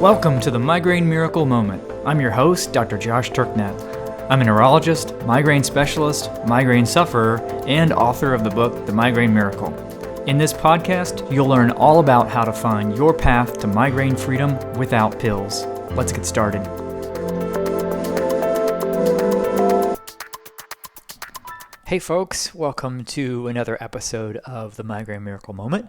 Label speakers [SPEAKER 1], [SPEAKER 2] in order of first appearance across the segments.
[SPEAKER 1] Welcome to the Migraine Miracle Moment. I'm your host, Dr. Josh Turknet. I'm a neurologist, migraine specialist, migraine sufferer, and author of the book, The Migraine Miracle. In this podcast, you'll learn all about how to find your path to migraine freedom without pills. Let's get started. Hey folks, welcome to another episode of the Migraine Miracle Moment.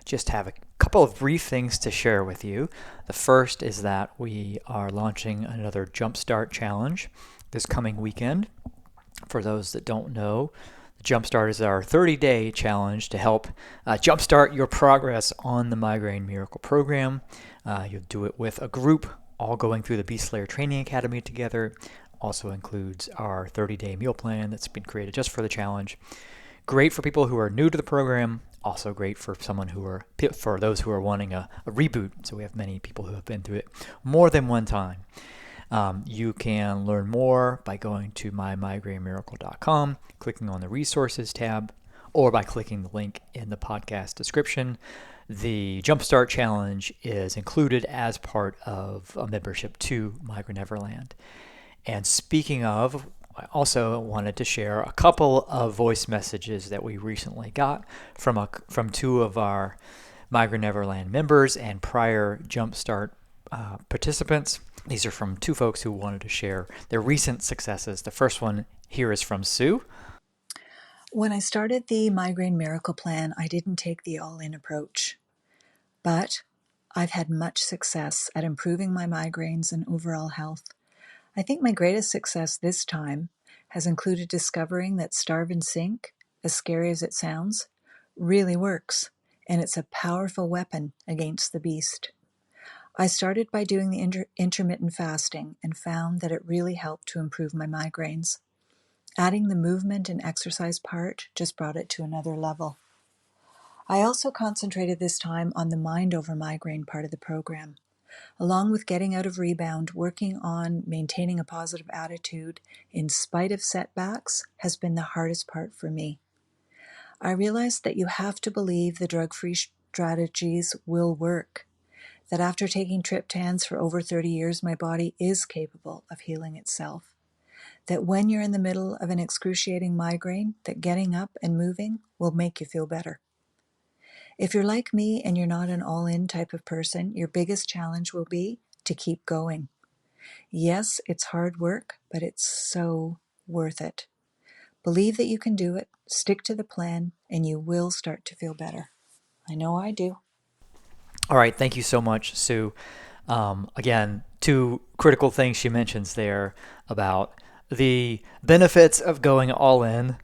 [SPEAKER 1] Just have a couple of brief things to share with you. The first is that we are launching another Jumpstart Challenge this coming weekend. For those that don't know, the Jumpstart is our 30-day challenge to help jumpstart your progress on the Migraine Miracle program. You'll do it with a group, all going through the Beast Slayer Training Academy together. Also includes our 30-day meal plan that's been created just for the challenge. Great for people who are new to the program. Also great for those who are wanting a reboot. So we have many people who have been through it more than one time. You can learn more by going to mymigrainemiracle.com, clicking on the resources tab, or by clicking the link in the podcast description. The Jumpstart Challenge is included as part of a membership to Migraine Neverland. And speaking of, I also wanted to share a couple of voice messages that we recently got from two of our Migraine Neverland members and prior Jumpstart participants. These are from two folks who wanted to share their recent successes. The first one here is from Sue.
[SPEAKER 2] When I started the Migraine Miracle Plan, I didn't take the all-in approach, but I've had much success at improving my migraines and overall health. I think my greatest success this time has included discovering that Starve and Sink, as scary as it sounds, really works, and it's a powerful weapon against the beast. I started by doing the intermittent fasting and found that it really helped to improve my migraines. Adding the movement and exercise part just brought it to another level. I also concentrated this time on the mind over migraine part of the program. Along with getting out of rebound, working on maintaining a positive attitude in spite of setbacks has been the hardest part for me. I realized that you have to believe the drug-free strategies will work, that after taking triptans for over 30 years, my body is capable of healing itself, that when you're in the middle of an excruciating migraine, that getting up and moving will make you feel better. If you're like me and you're not an all-in type of person, your biggest challenge will be to keep going. Yes, it's hard work, but it's so worth it. Believe that you can do it, stick to the plan, and you will start to feel better. I know I do.
[SPEAKER 1] All right, thank you so much, Sue. Again, two critical things she mentions there about the benefits of going all in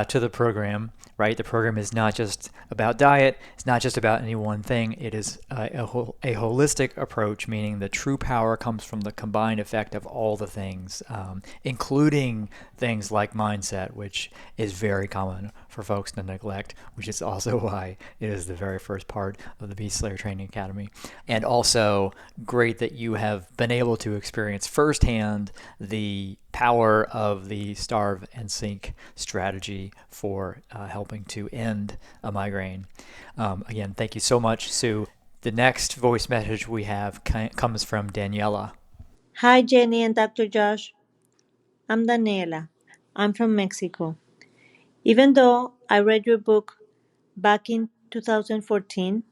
[SPEAKER 1] to the program, right? The program is not just about diet. It's not just about any one thing. It is a holistic approach, meaning the true power comes from the combined effect of all the things, including things like mindset, which is very common for folks to neglect, which is also why it is the very first part of the Beast Slayer Training Academy. And also great that you have been able to experience firsthand the power of the Starve and Sink strategy for helping to end a migraine. Again, thank you so much, Sue. The next voice message we have comes from Daniela.
[SPEAKER 3] Hi, Jenny and Dr. Josh. I'm Daniela. I'm from Mexico. Even though I read your book back in 2014,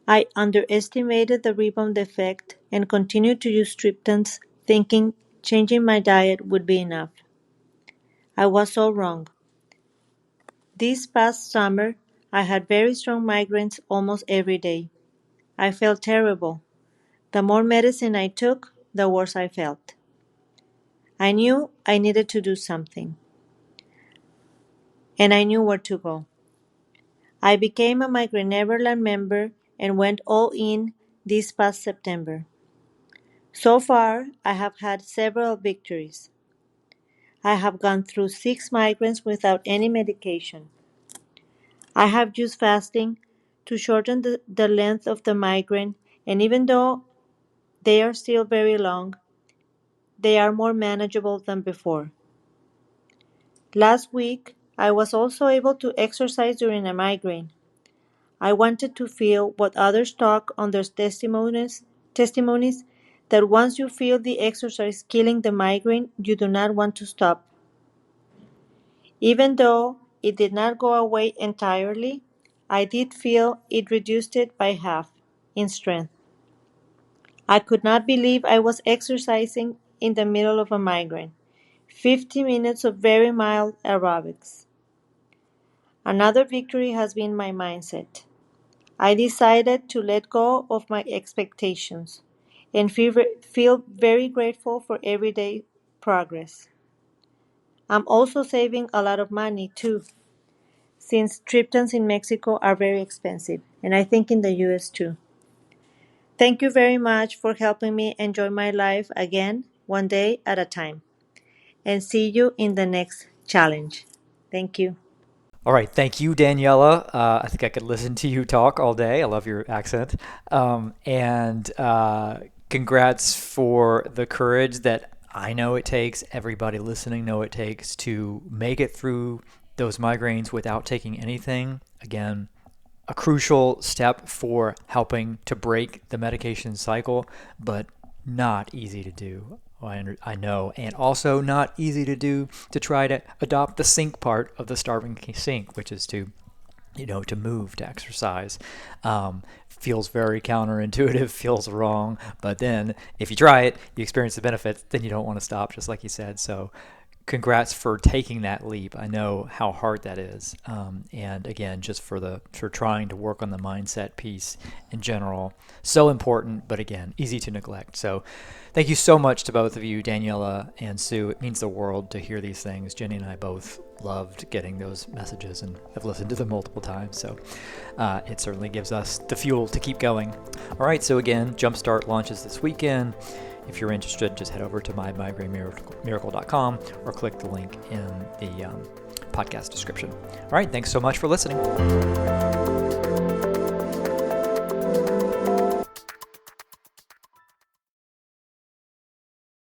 [SPEAKER 3] I underestimated the rebound effect and continued to use triptans thinking changing my diet would be enough. I was so wrong. This past summer, I had very strong migraines almost every day. I felt terrible. The more medicine I took, the worse I felt. I knew I needed to do something, and I knew where to go. I became a Migraine Neverland member and went all in this past September. So far, I have had several victories. I have gone through 6 migraines without any medication. I have used fasting to shorten the length of the migraine, and even though they are still very long, they are more manageable than before. Last week, I was also able to exercise during a migraine. I wanted to feel what others talk on their testimonies testimonies that once you feel the exercise killing the migraine, you do not want to stop. Even though it did not go away entirely, I did feel it reduced it by half in strength. I could not believe I was exercising in the middle of a migraine. 50 minutes of very mild aerobics. Another victory has been my mindset. I decided to let go of my expectations and feel very grateful for everyday progress. I'm also saving a lot of money too, since triptans in Mexico are very expensive, and I think in the US too. Thank you very much for helping me enjoy my life again, one day at a time. And see you in the next challenge. Thank you.
[SPEAKER 1] All right, thank you, Daniela. I think I could listen to you talk all day. I love your accent. And congrats for the courage that I know it takes, everybody listening know it takes to make it through those migraines without taking anything. Again, a crucial step for helping to break the medication cycle, but not easy to do. I know, and also not easy to do to try to adopt the sink part of the starving sink, which is to move, to exercise. Feels very counterintuitive, feels wrong, but then if you try it, you experience the benefits, then you don't want to stop, just like you said. So congrats for taking that leap. I know how hard that is. And again, just for trying to work on the mindset piece in general, so important, but again, easy to neglect. So thank you so much to both of you, Daniela and Sue. It means the world to hear these things. Jenny and I both loved getting those messages and have listened to them multiple times. So it certainly gives us the fuel to keep going. All right. So again, Jumpstart launches this weekend. If you're interested, just head over to mymigrainemiracle.com or click the link in the podcast description. All right, thanks so much for listening.